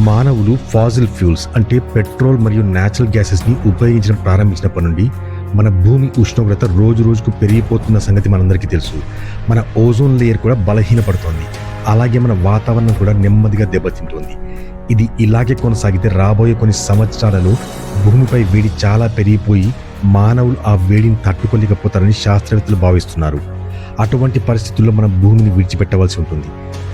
మానవులు ఫాజిల్ ఫ్యూల్స్ అంటే పెట్రోల్ మరియు న్యాచురల్ గ్యాసెస్ని ఉపయోగించడం ప్రారంభించినప్పటి నుండి మన భూమి ఉష్ణోగ్రత రోజు రోజుకు పెరిగిపోతున్న సంగతి మనందరికీ తెలుసు. మన ఓజోన్ లేయర్ కూడా బలహీనపడుతోంది. అలాగే మన వాతావరణం కూడా నెమ్మదిగా దెబ్బతింటోంది. ఇది ఇలాగే కొనసాగితే రాబోయే కొన్ని సంవత్సరాలలో భూమిపై వేడి చాలా పెరిగిపోయి మానవులు ఆ వేడిని తట్టుకోలేకపోతారని శాస్త్రవేత్తలు భావిస్తున్నారు. అటువంటి పరిస్థితుల్లో మనం భూమిని విడిచిపెట్టవలసి ఉంటుంది.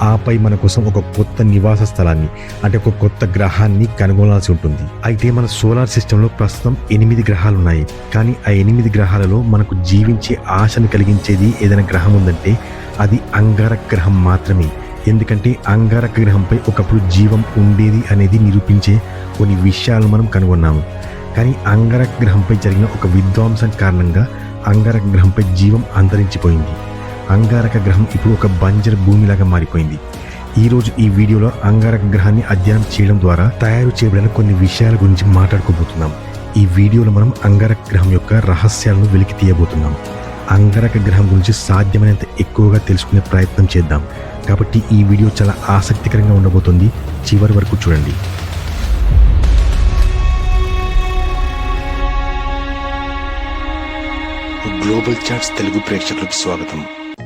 ఆపై మన కోసం ఒక కొత్త నివాస స్థలాన్ని అంటే ఒక కొత్త గ్రహాన్ని కనుగొనాల్సి ఉంటుంది. అయితే మన సోలార్ సిస్టంలో ప్రస్తుతం 8 గ్రహాలు ఉన్నాయి. కానీ ఆ 8 గ్రహాలలో మనకు జీవించే ఆశను కలిగించేది ఏదైనా గ్రహం ఉందంటే అది అంగారక గ్రహం మాత్రమే. ఎందుకంటే అంగారక గ్రహంపై ఒకప్పుడు జీవం ఉండేది అనేది నిరూపించే కొన్ని విషయాలు మనం కనుగొన్నాము. కానీ అంగారక గ్రహంపై జరిగిన ఒక విధ్వంసం కారణంగా అంగారక గ్రహంపై జీవం అంతరించిపోయింది. అంగారక గ్రహం ఇప్పుడు ఒక బంజరు భూమిలాగా మారిపోయింది. ఈరోజు ఈ వీడియోలో అంగారక గ్రహాన్ని అధ్యయనం చేయడం ద్వారా తయారు చేయబడిన కొన్ని విషయాల గురించి మాట్లాడుకోబోతున్నాం. ఈ వీడియోలో మనం అంగారక గ్రహం యొక్క రహస్యాలను వెలికి తీయబోతున్నాం. అంగారక గ్రహం గురించి సాధ్యమైనంత ఎక్కువగా తెలుసుకునే ప్రయత్నం చేద్దాం. కాబట్టి ఈ వీడియో చాలా ఆసక్తికరంగా ఉండబోతుంది. చివరి వరకు చూడండి. గ్లోబల్ చాట్స్ తెలుగు ప్రేక్షకులకు స్వాగతం.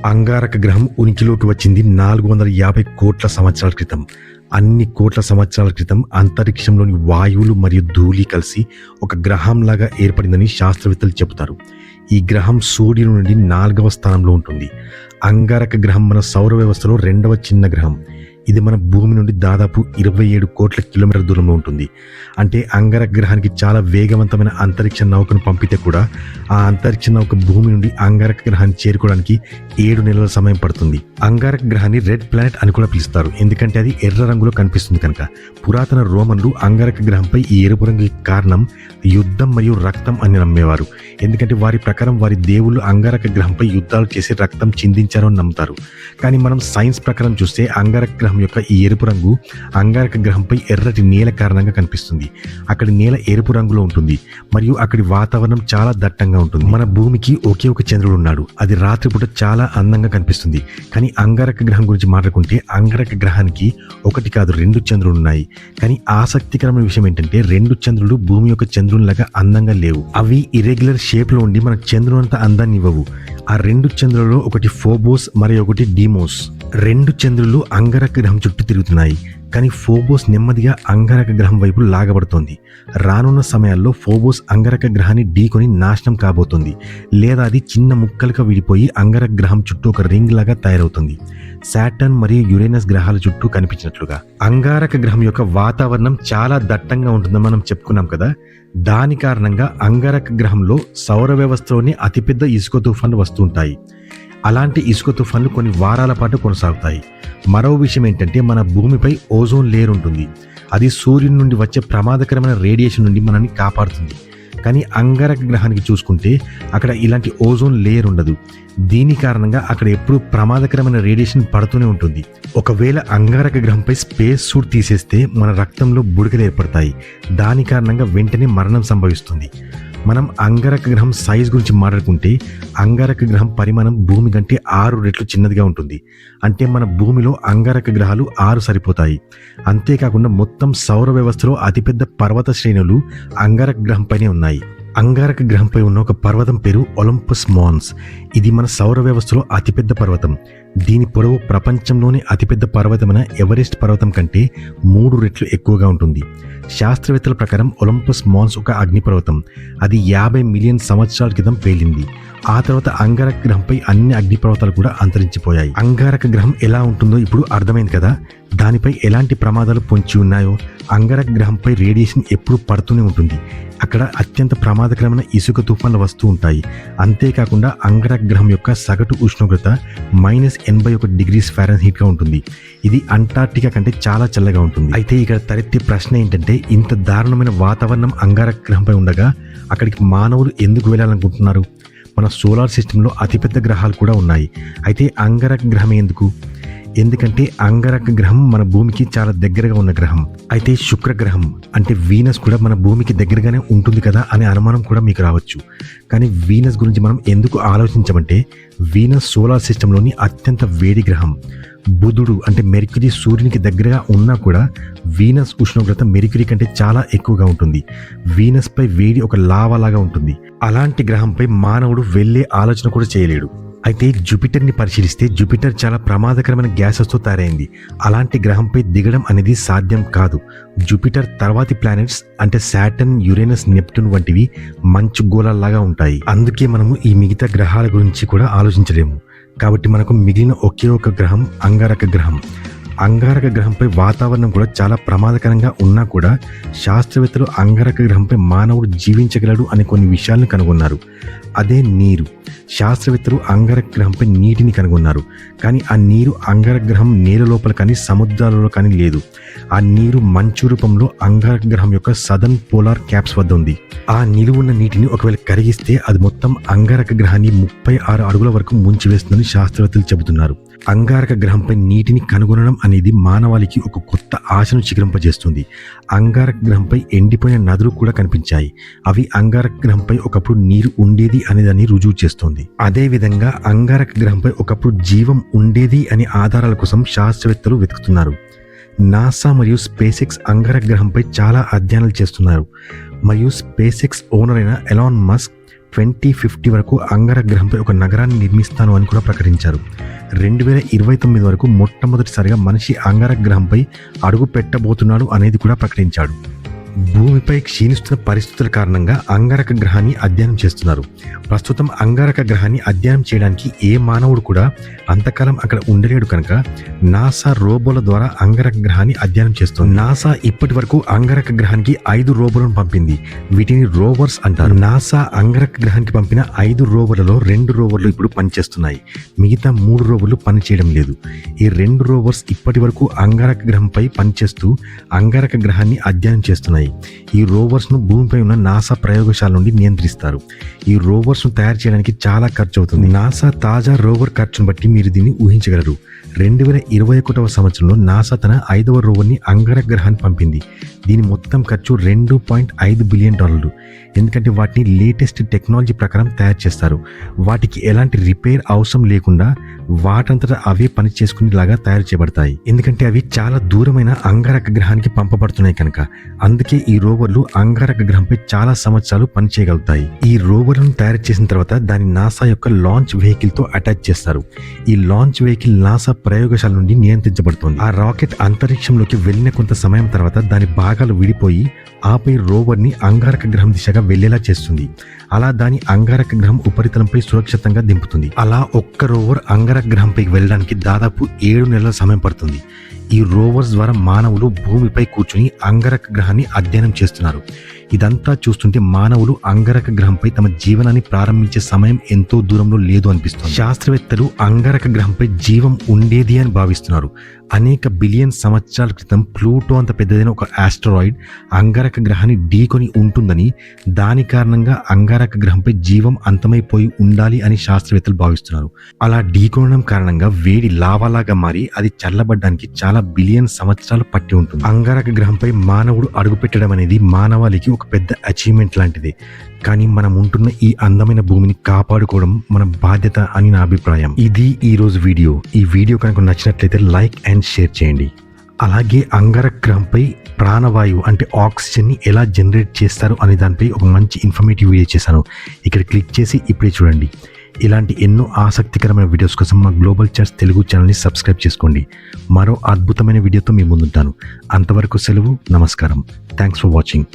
అంగారక గ్రహం ఉనికిలోకి వచ్చింది 450 కోట్ల సంవత్సరాల క్రితం. అన్ని కోట్ల సంవత్సరాల క్రితం అంతరిక్షంలోని వాయువులు మరియు ధూళి కలిసి ఒక గ్రహంలాగా ఏర్పడిందని శాస్త్రవేత్తలు చెబుతారు. ఈ గ్రహం సూర్యుని నుండి 4వ స్థానంలో ఉంటుంది. అంగారక గ్రహం మన సౌర వ్యవస్థలో 2వ చిన్న గ్రహం. ఇది మన భూమి నుండి దాదాపు 27 కోట్ల కిలోమీటర్ల దూరంలో ఉంటుంది. అంటే అంగారక గ్రహానికి చాలా వేగవంతమైన అంతరిక్ష నౌకను పంపితే కూడా ఆ అంతరిక్ష నౌక భూమి నుండి అంగారక గ్రహాన్ని చేరుకోవడానికి 7 నెలల సమయం పడుతుంది. అంగారక గ్రహాన్ని రెడ్ ప్లానెట్ అని కూడా పిలుస్తారు. ఎందుకంటే అది ఎర్ర రంగులో కనిపిస్తుంది కనుక. పురాతన రోమన్లు అంగారక గ్రహంపై ఈ ఎరుపు రంగుకి కారణం యుద్ధం మరియు రక్తం అని నమ్మేవారు. ఎందుకంటే వారి ప్రకారం వారి దేవుళ్ళు అంగారక గ్రహంపై యుద్ధాలు చేసి రక్తం చిందించారు అని నమ్ముతారు. కానీ మనం సైన్స్ ప్రకారం చూస్తే అంగారక గ్రహం యొక్క ఈ ఎరుపు రంగు అంగారక గ్రహంపై ఎర్రటి నేల కారణంగా కనిపిస్తుంది. అక్కడి నేల ఎరుపు రంగులో ఉంటుంది మరియు అక్కడి వాతావరణం చాలా దట్టంగా ఉంటుంది. మన భూమికి ఒకే ఒక చంద్రుడు ఉన్నాడు. అది రాత్రిపూట చాలా అందంగా కనిపిస్తుంది. కానీ అంగారక గ్రహం గురించి మాట్లాడుకుంటే అంగారక గ్రహానికి 1 కాదు 2 చంద్రులు ఉన్నాయి. కానీ ఆసక్తికరమైన విషయం ఏంటంటే 2 చంద్రులు భూమి యొక్క చంద్రునిలాగా అందంగా లేవు. అవి ఇర్రెగ్యులర్ షేప్ లో ఉండి మన చంద్రునంత అందాన్ని ఇవ్వవు. ఆ 2 చంద్రులలో ఒకటి ఫోబోస్ మరి ఒకటి డీమోస్. 2 చంద్రులు అంగారక గ్రహం చుట్టూ తిరుగుతున్నాయి. కానీ ఫోబోస్ నెమ్మదిగా అంగారక గ్రహం వైపు లాగబడుతోంది. రానున్న సమయాల్లో ఫోబోస్ అంగారక గ్రహాన్ని ఢీకొని నాశనం కాబోతుంది. లేదా అది చిన్న ముక్కలుగా విడిపోయి అంగారక గ్రహం చుట్టూ ఒక రింగ్ లాగా తయారవుతుంది. సాటర్న్ మరియు యురేనస్ గ్రహాల చుట్టూ కనిపించినట్లుగా. అంగారక గ్రహం యొక్క వాతావరణం చాలా దట్టంగా ఉంటుందని మనం చెప్పుకున్నాం కదా. దాని కారణంగా అంగారక గ్రహంలో సౌర వ్యవస్థలోని అతిపెద్ద ఇసుక తుఫాన్లు వస్తుంటాయి. అలాంటి ఇసుక తుఫాన్లు కొన్ని వారాల పాటు కొనసాగుతాయి. మరో విషయం ఏంటంటే మన భూమిపై ఓజోన్ లేయర్ ఉంటుంది. అది సూర్యుని నుండి వచ్చే ప్రమాదకరమైన రేడియేషన్ నుండి మనల్ని కాపాడుతుంది. కానీ అంగారక గ్రహానికి చూసుకుంటే అక్కడ ఇలాంటి ఓజోన్ లేయర్ ఉండదు. దీని కారణంగా అక్కడ ఎప్పుడూ ప్రమాదకరమైన రేడియేషన్ పడుతూనే ఉంటుంది. ఒకవేళ అంగారక గ్రహంపై స్పేస్ సూట్ తీసేస్తే మన రక్తంలో బుడగలు ఏర్పడతాయి. దాని కారణంగా వెంటనే మరణం సంభవిస్తుంది. మనం అంగారక గ్రహం సైజ్ గురించి మాట్లాడుకుంటే అంగారక గ్రహం పరిమాణం భూమి కంటే 6 రెట్లు చిన్నదిగా ఉంటుంది. అంటే మన భూమిలో అంగారక గ్రహాలు 6 సరిపోతాయి. అంతేకాకుండా మొత్తం సౌర వ్యవస్థలో అతిపెద్ద పర్వత శ్రేణులు అంగారక గ్రహంపైనే ఉన్నాయి. అంగారక గ్రహంపై ఉన్న ఒక పర్వతం పేరు ఒలింపస్ మాన్స్. ఇది మన సౌర వ్యవస్థలో అతిపెద్ద పర్వతం. దీని పొడవు ప్రపంచంలోనే అతిపెద్ద పర్వతమైన ఎవరెస్ట్ పర్వతం కంటే 3 రెట్లు ఎక్కువగా ఉంటుంది. శాస్త్రవేత్తల ప్రకారం ఒలింపస్ మాన్స్ ఒక అగ్నిపర్వతం. అది 50 మిలియన్ సంవత్సరాల క్రితం పేలింది. ఆ తర్వాత అంగారక గ్రహంపై అన్ని అగ్నిపర్వతాలు కూడా అంతరించిపోయాయి. అంగారక గ్రహం ఎలా ఉంటుందో ఇప్పుడు అర్థమైంది కదా. దానిపై ఎలాంటి ప్రమాదాలు పొంచి ఉన్నాయో. అంగారక గ్రహంపై రేడియేషన్ ఎప్పుడూ పడుతూనే ఉంటుంది. అక్కడ అత్యంత ప్రమాదకరమైన ఇసుక తుఫాన్లు వస్తూ ఉంటాయి. అంతేకాకుండా అంగారక గ్రహం యొక్క సగటు ఉష్ణోగ్రత -81 డిగ్రీస్ ఫారెన్హీట్గా ఉంటుంది. ఇది అంటార్క్టికా కంటే చాలా చల్లగా ఉంటుంది. అయితే ఇక్కడ తలెత్తే ప్రశ్న ఏంటంటే ఇంత దారుణమైన వాతావరణం అంగారక గ్రహంపై ఉండగా అక్కడికి మానవులు ఎందుకు వెళ్ళాలనుకుంటున్నారు? మన సోలార్ సిస్టంలో అతిపెద్ద గ్రహాలు కూడా ఉన్నాయి. అయితే అంగారక గ్రహం ఎందుకు? ఎందుకంటే అంగారక గ్రహం మన భూమికి చాలా దగ్గరగా ఉన్న గ్రహం. అయితే శుక్రగ్రహం అంటే వీనస్ కూడా మన భూమికి దగ్గరగానే ఉంటుంది కదా అనే అనుమానం కూడా మీకు రావచ్చు. కానీ వీనస్ గురించి మనం ఎందుకు ఆలోచించమంటే వీనస్ సోలార్ సిస్టంలోని అత్యంత వేడి గ్రహం. బుధుడు అంటే మెర్క్యూరీ సూర్యునికి దగ్గరగా ఉన్నా కూడా వీనస్ ఉష్ణోగ్రత మెర్క్యూరీ కంటే చాలా ఎక్కువగా ఉంటుంది. వీనస్ పై వేడి ఒక లావా లాగా ఉంటుంది. అలాంటి గ్రహంపై మానవుడు వెళ్లే ఆలోచన కూడా చేయలేడు. అయితే జూపిటర్ని పరిశీలిస్తే జూపిటర్ చాలా ప్రమాదకరమైన గ్యాసెస్తో తయారైంది. అలాంటి గ్రహంపై దిగడం అనేది సాధ్యం కాదు. జూపిటర్ తర్వాతి ప్లానెట్స్ అంటే సాటర్న్, యురేనస్, నెప్ట్యూన్ వంటివి మంచు గోళాల్లాగా ఉంటాయి. అందుకే మనము ఈ మిగతా గ్రహాల గురించి కూడా ఆలోచించలేము. కాబట్టి మనకు మిగిలిన ఒకే ఒక గ్రహం అంగారక గ్రహం. అంగారక గ్రహంపై వాతావరణం కూడా చాలా ప్రమాదకరంగా ఉన్నా కూడా శాస్త్రవేత్తలు అంగారక గ్రహంపై మానవుడు జీవించగలడు అనే కొన్ని విషయాలను కనుగొన్నారు. అదే నీరు. శాస్త్రవేత్తలు అంగారక గ్రహంపై నీటిని కనుగొన్నారు. కానీ ఆ నీరు అంగారక గ్రహం నేల లోపల కానీ సముద్రాలలో కానీ లేదు. ఆ నీరు మంచు రూపంలో అంగారక గ్రహం యొక్క సదర్న్ పోలార్ క్యాప్స్ వద్ద ఉంది. ఆ నిలువున్న నీటిని ఒకవేళ కరిగిస్తే అది మొత్తం అంగారక గ్రహాన్ని 36 అడుగుల వరకు ముంచివేస్తుందని శాస్త్రవేత్తలు చెబుతున్నారు. అంగారక గ్రహంపై నీటిని కనుగొనడం అనేది మానవాళికి ఒక కొత్త ఆశను చిగురింపజేస్తుంది. అంగారక గ్రహంపై ఎండిపోయిన నదులు కూడా కనిపించాయి. అవి అంగారక గ్రహంపై ఒకప్పుడు నీరు ఉండేది అనేదాన్ని రుజువు చేస్తోంది. అదేవిధంగా అంగారక గ్రహంపై ఒకప్పుడు జీవం ఉండేది అనే ఆధారాల కోసం శాస్త్రవేత్తలు వెతుకుతున్నారు. నాసా మరియు స్పేస్ ఎక్స్ అంగారక గ్రహంపై చాలా అధ్యయనాలు చేస్తున్నారు. మరియు స్పేస్ ఎక్స్ ఓనర్ అయిన ఎలాన్ మస్క్ 2050 వరకు అంగారక గ్రహంపై ఒక నగరాన్ని నిర్మిస్తాను అని కూడా ప్రకటించారు. 2029 వరకు మొట్టమొదటిసారిగా మనిషి అంగారక గ్రహంపై అడుగు పెట్టబోతున్నాడు అనేది కూడా ప్రకటించాడు. భూమిపై క్షీణిస్తున్న పరిస్థితుల కారణంగా అంగారక గ్రహాన్ని అధ్యయనం చేస్తున్నారు. ప్రస్తుతం అంగారక గ్రహాన్ని అధ్యయనం చేయడానికి ఏ మానవుడు కూడా అంతకాలం అక్కడ ఉండలేడు కనుక నాసా రోబోల ద్వారా అంగారక గ్రహాన్ని అధ్యయనం చేస్తుంది. నాసా ఇప్పటి వరకు అంగారక గ్రహానికి 5 రోబోలను పంపింది. వీటిని రోవర్స్ అంటారు. నాసా అంగారక గ్రహానికి పంపిన 5 రోవర్లలో 2 రోవర్లు ఇప్పుడు పనిచేస్తున్నాయి. మిగతా 3 రోవర్లు పనిచేయడం లేదు. ఈ 2 రోవర్స్ ఇప్పటి వరకు అంగారక గ్రహంపై పనిచేస్తూ అంగారక గ్రహాన్ని అధ్యయనం చేస్తున్నాయి. ఈ రోవర్స్ ను భూమిపై ఉన్న నాసా ప్రయోగశాల నుండి నియంత్రిస్తారు. ఈ రోవర్స్ ను తయారు చేయడానికి చాలా ఖర్చు అవుతుంది. నాసా తాజా రోవర్ ఖర్చును బట్టి మీరు దీన్ని ఊహించగలరు. 2021వ సంవత్సరంలో నాసా తన 5వ రోవర్ని అంగారక గ్రహానికి పంపింది. దీని మొత్తం ఖర్చు $2.5 బిలియన్. ఎందుకంటే వాటిని లేటెస్ట్ టెక్నాలజీ ప్రకారం తయారు చేస్తారు. వాటికి ఎలాంటి రిపేర్ అవసరం లేకుండా వాటంతటా అవే పని చేసుకునేలాగా తయారు చేయబడతాయి. ఎందుకంటే అవి చాలా దూరమైన అంగారక గ్రహానికి పంపబడుతున్నాయి కనుక. అందుకే ఈ రోవర్లు అంగారక గ్రహంపై చాలా సంవత్సరాలు పనిచేయగలుగుతాయి. ఈ రోవర్లను తయారు చేసిన తర్వాత దాని నాసా యొక్క లాంచ్ వెహికల్ తో అటాచ్ చేస్తారు. ఈ లాంచ్ వెహికల్ నాసా ప్రయోగశాల నుండి నియంత్రించబడుతుంది. ఆ రాకెట్ అంతరిక్షంలోకి వెళ్ళిన కొంత సమయం తర్వాత దాని భాగాలు విడిపోయి ఆపై రోవర్ ని అంగారక గ్రహం దిశగా వెళ్లేలా చేస్తుంది. అలా దాని అంగారక గ్రహం ఉపరితలంపై సురక్షితంగా దింపుతుంది. అలా ఒక్క రోవర్ అంగారక గ్రహంపైకి వెళ్ళడానికి దాదాపు 7 నెలల సమయం పడుతుంది. ఈ రోవర్స్ ద్వారా మానవులు భూమిపై కూర్చుని అంగారక గ్రహాన్ని అధ్యయనం చేస్తున్నారు. ఇదంతా చూస్తుంటే మానవులు అంగారక గ్రహంపై తమ జీవనాన్ని ప్రారంభించే సమయం ఎంతో దూరంలో లేదు అనిపిస్తుంది. శాస్త్రవేత్తలు అంగారక గ్రహంపై జీవం ఉండేది అని భావిస్తున్నారు. అనేక బిలియన్ సంవత్సరాల క్రితం ప్లూటో అంత పెద్దదైన ఒక ఆస్ట్రాయిడ్ అంగారక గ్రహాన్ని ఢీకొని ఉంటుందని, దాని కారణంగా అంగారక గ్రహంపై జీవం అంతమైపోయి ఉండాలి అని శాస్త్రవేత్తలు భావిస్తున్నారు. అలా ఢీకొనడం కారణంగా వేడి లావాలాగా మారి అది చల్లబడ్డానికి చాలా బిలియన్ సంవత్సరాలు పట్టి ఉంటుంది. అంగారక గ్రహంపై మానవుడు అడుగుపెట్టడం అనేది మానవాళికి ఒక పెద్ద అచీవ్మెంట్ లాంటిది. కానీ మనం ఉంటున్న ఈ అందమైన భూమిని కాపాడుకోవడం మన బాధ్యత అని నా అభిప్రాయం. ఇది ఈ రోజు వీడియో. ఈ వీడియో కనుక నచ్చినట్లయితే లైక్ అండ్ షేర్ చేయండి. అలాగే అంగారక గ్రహంపై ప్రాణవాయువు అంటే ఆక్సిజన్ ని ఎలా జనరేట్ చేస్తారు అనే దానిపై ఒక మంచి ఇన్ఫర్మేటివ్ వీడియో చేశాను. ఇక్కడ క్లిక్ చేసి ఇప్పుడే చూడండి. ఇలాంటి ఎన్నో ఆసక్తికరమైన వీడియోస్ కోసం మా గ్లోబల్ చర్చ్ తెలుగు ఛానల్ని సబ్స్క్రైబ్ చేసుకోండి. మరో అద్భుతమైన వీడియోతో మీ ముందుంటాను. అంతవరకు సెలవు. నమస్కారం. Thanks for watching.